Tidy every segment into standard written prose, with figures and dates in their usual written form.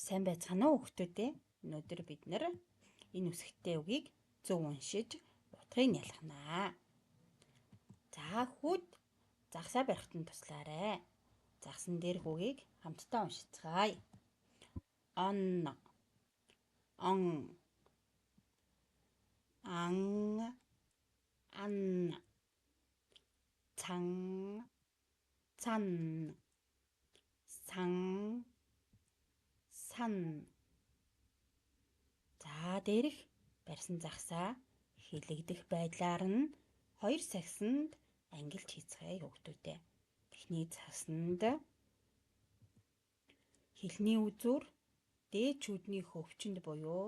Сайн байцгаана уу хүүхдүүдээ. Өнөөдөр бид энэ үсгтэй үгийг зөв уншиж утгыг ялгана. За хүүд загсаа барихтан туслаарай. Загсан дээрх үгийг хамтдаа уншицгаая. Он, он, ан, ан, цан, цан, сан, сан. За дээрх барьсан загсаа хилэгдэх байдлаар нь 2 сагсанд ангилж хийцгээе хүүхдүүдээ. Эхний загсанд хэлний үзүүр дээд шүдний хөвчөнд буюу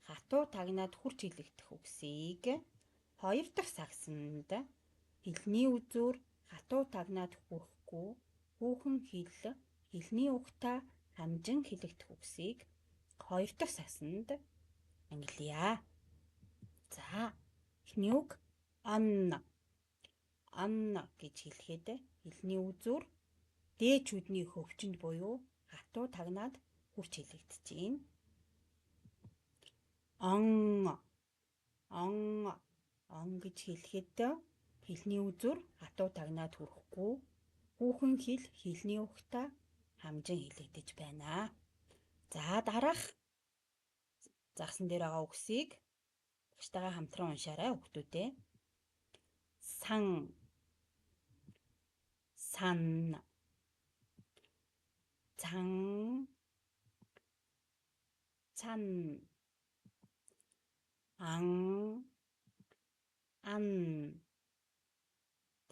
хатуу тагнаад хурц хилэгдэх үгсийг 2 дахь сагсанд хэлний үзүүр хатуу тагнаад хүрэхгүй хүүхэн хэлний угтаа хамжин хилэгдэх үгсийг 2 дахь сагсанд ангилъя. За, эхний үг анна. Анна гэж хэлэхэд хэлний үзүүр дээд шүдний хөвчөнд буюу хатуу тагнаад хурц хилэгдэж байна. Он гэж хэлэхэд хэлний үзүүр хатуу тагнаад хүрэхгүй хүүхэн хэлний угтаа хамжин хилэгдэж байна. За дараах загсан дээр байгаа үгсийг багштайгаа хамтран уншаарай хүүхдүүдээ. Сан, сан, цан, цан, ан, ан.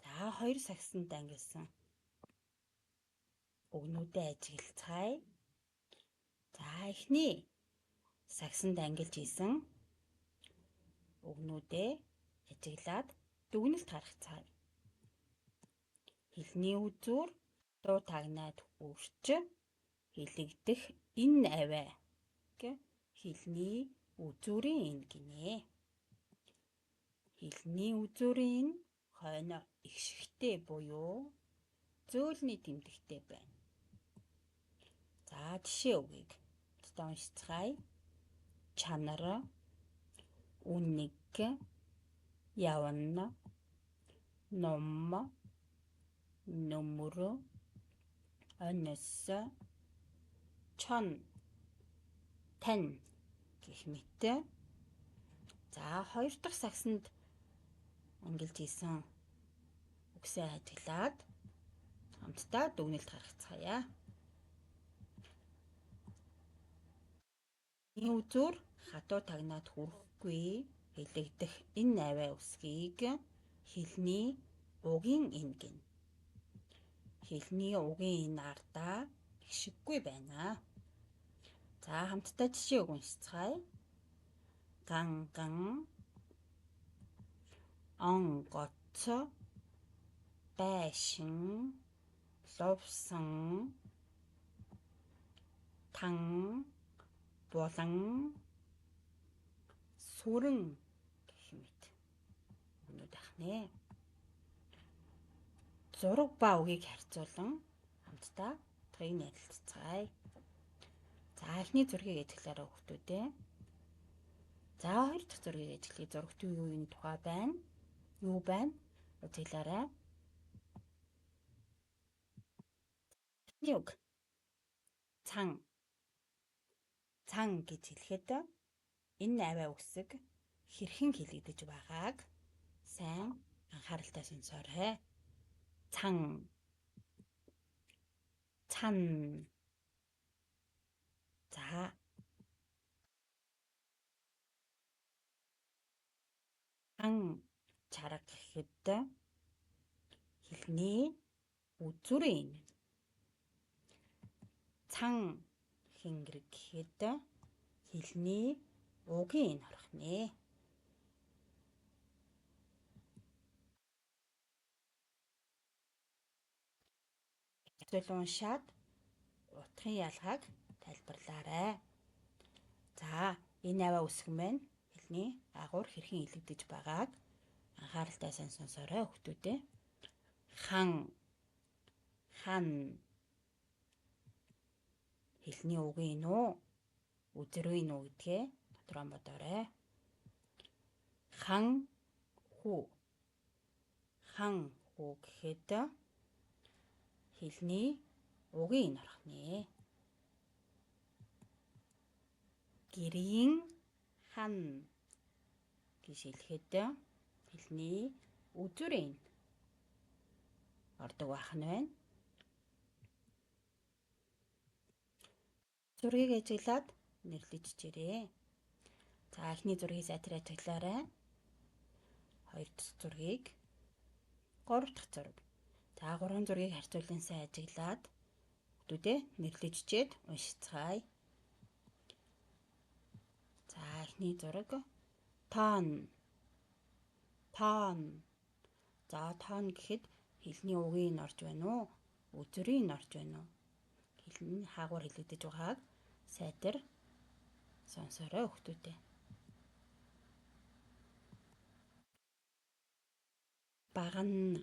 За 2 сагсанд ангилсан үгнүүдээ ажиглацгаая. За эхний сагсанд ангилж исэн үгнүүдээ ажиглаад дүгнэлт гаргацгаая. Хэлний үзүүр хатуу тагнаад хүрч хилэгдэх энэ аваа хэлний үзүүрийн энэ гинэ. Хэлний үзүүрийн хойно ихшигтэй буюу зөөлний тэмдэгтэй байна. За жишээ үгийг уншицгаая. Чанар, үнэг, явна, ном, нөмөр, өнөс, чон, тань гэх мэт. За 2 дахь сагсанд ангилж исэн үгсээ ажиглаад хамтдаа дүгнэлт гаргацгаая. Хэлний үзүүр хатуу тагнаад хүрэхгүй хилэгдэх энэ аваа үсгийг хэлний угийн энэ гин. Хэлний угийн энэ ардаа ихшиггүй байна. За хамтдаа жишээ үг уншицгаая. Ганган, онгоц, байшин, лувсан, тан, булан, сүрэн гэх мэт үнүүд ахнэ. Зураг ба үгийг харьцуулан хамтдаа утгыг ярилцгаая. За эхний зургийг ажиглаарай хүүхдүүдээ. За 2 дахь зургийг ажиглая. Зурагт юуны тухай байна? Юу байна? Ажиглаарай. Юг. Цан. Цан гэж хэлэхэд энэ аваа үсэг хэрхэн хилэгдэж байгааг сайн анхааралтай сонсоорой. Цан, цан. За цан чарга гэхэд хэлний үзүүрийн цан хингэрэг гэхэд хэлний угийн энэ орхнэ. Уншаад утгын ялгааг тайлбарлаарай. За энэ аваа үсэг маань хэлний агуур хэрхэн хилэгдэж байгааг анхааралтай сайн сонсоорой хүүхдүүдээ. Хан, хан. Хэлний угийн үү? үзрүй нүү гэдгээ дотроо бодоорой. Хан хүү гэхэд хэлний угийн ин орох нэ. Гэрийн хан гэж хэлэхэд хэлний үзүрийн ордог байх нь байна. Зургийг ажиглаад нэрлэж чирээ. За эхний зургийг сайтар ажиглаарай. 2 дахь зургийг, 3 дахь зураг. За 3 зургийг харьцуулан сайн ажиглаад хүүхдүүдээ нэрлэж чиээд уншицгаая. За эхний зураг тон. За тон гэхэд хэлний угийн ин орж байна уу? Үзүрийн ин орж байна уу? Хэлний хаагуур хэлэгдэж байгааг сайтар сонсорой хүүхдүүдээ. Багна.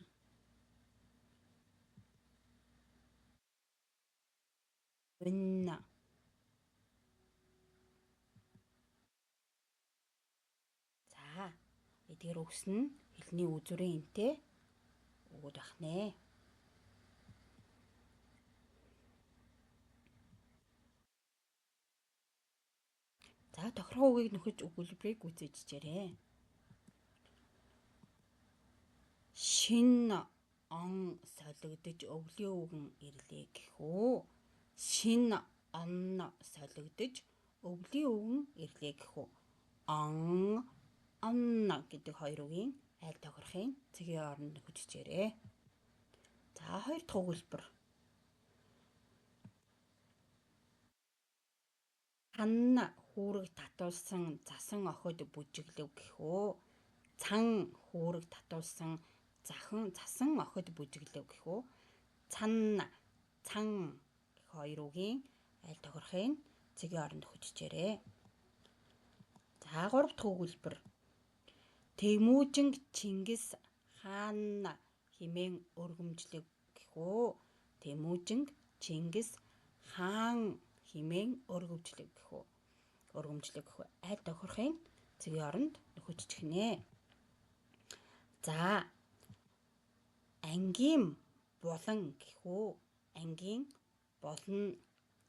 Үнна. За эдгээр үгс нь хэлний үзүрийн интэй өгöd байх нэ. За тохиргоо үгийг нөхөж өгүүлбэрийг үзэж чирээ. Шин он солигдож өвлийн үгэн ирлээ гэхүү. Шин он солигдож өвлийн үгэн ирлээ гэхүү. Он гэдэг хоёр үгийн аль тохирохын цэгийн оронд нөхөж чирээ. За 2 дахь өгүүлбэр. Хан хүүрэг татуулсан засан охид бүжиглэв гэхүү. Цан хүүрэг татуулсан засан охид бүжиглэв гэхүү. Цан гэх хоёр үгийн аль тохирохын цэгийн оронд нөхөж чирээ. За 3 дахь өгүүлбэр. Тэмүүжинг Чингис хаан хэмээн өргөмжлөв гэхүү. Тэмүүжинг Чингис хаан хэмээн өргөмжлөв гэхүү. Аль тохирохын цэгийн оронд нөхөж чихнэ. За ангийн булан гэхүү. Ангийн болно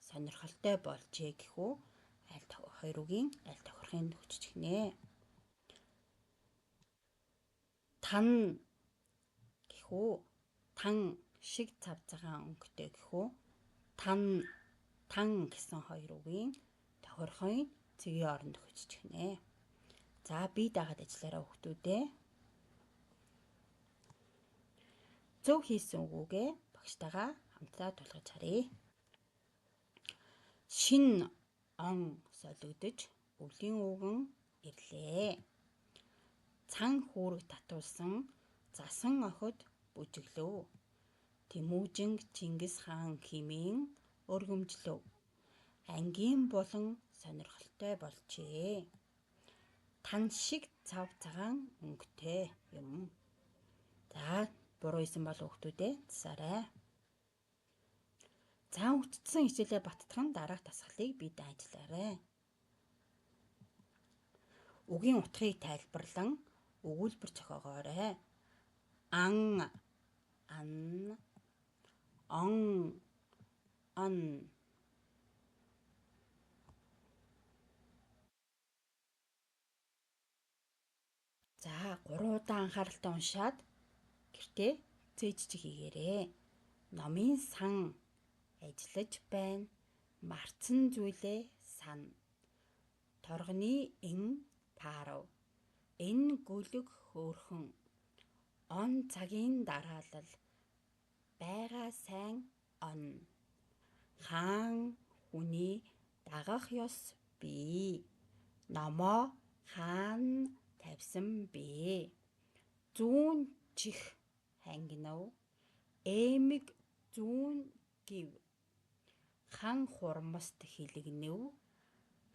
сонирхолтой болжээ гэхүү. Аль хоёр үгийн аль тохирохын нөхөж чихнэ. Тан гэхүү. Тан шиг цав цагаан өнгөтэй гэхүү. Тан гэсэн хоёр үгийн тохирохын цэгийн оронд нөхөж чихнэ. За бие дагаад ажиллаарай хүүхдүүдээ. Зөв хийсэн үгүүгээ багштайгаа хамтдаа тулгаж харъя. Шин он солигдож өвлийн үгэн ирлээ. Цан хүүрэг татуулсан засан охид бүжиглөв. Тэмүүжинг Чингис хаан хэмээн өргөмжлөв. Ангийн булан сонирхолтой болжээ. Тан шиг цав цагаан өнгөтэй юм. За буруу исэн бол хүүхдүүдээ засаарай. За үтцсэн хичээлээ баттгах нь дараах дасгалыг бие даан ажиллаарай. Үгийн утгыг тайлбарлан өгүүлбэр зохиогоорой. Ан, он. За 3 удаа анхааралтай уншаад гэртээ зээжчих хийгээрэй. Номын сан ажиллаж байна. Марцсан зүйлээ сана. Торгоны ин таарав. Энэ гүлэг хөөрхөн. Он цагийн дараалал. Байгаа сайн он. Хаан хүний дагах ёс бий. Номоо хаан тавьсан бэ. Зүүн чих хангинав. Эмэг зүүн гив. Хан хурмаст хилэгнэв.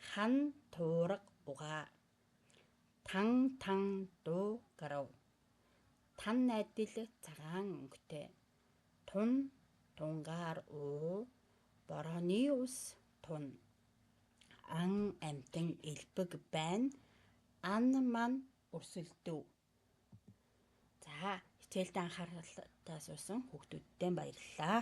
Хан туурга угаа. Тан дуу гарав. Тан адил цагаан өнгөтэй. Тун тунгаар уу. Борооны ус тун. Ан амтан элбэг байна. Ан маань өрсөлдөв. За, хичээлдээ анхааралтай суусан хүүхдүүдтэй баярлалаа.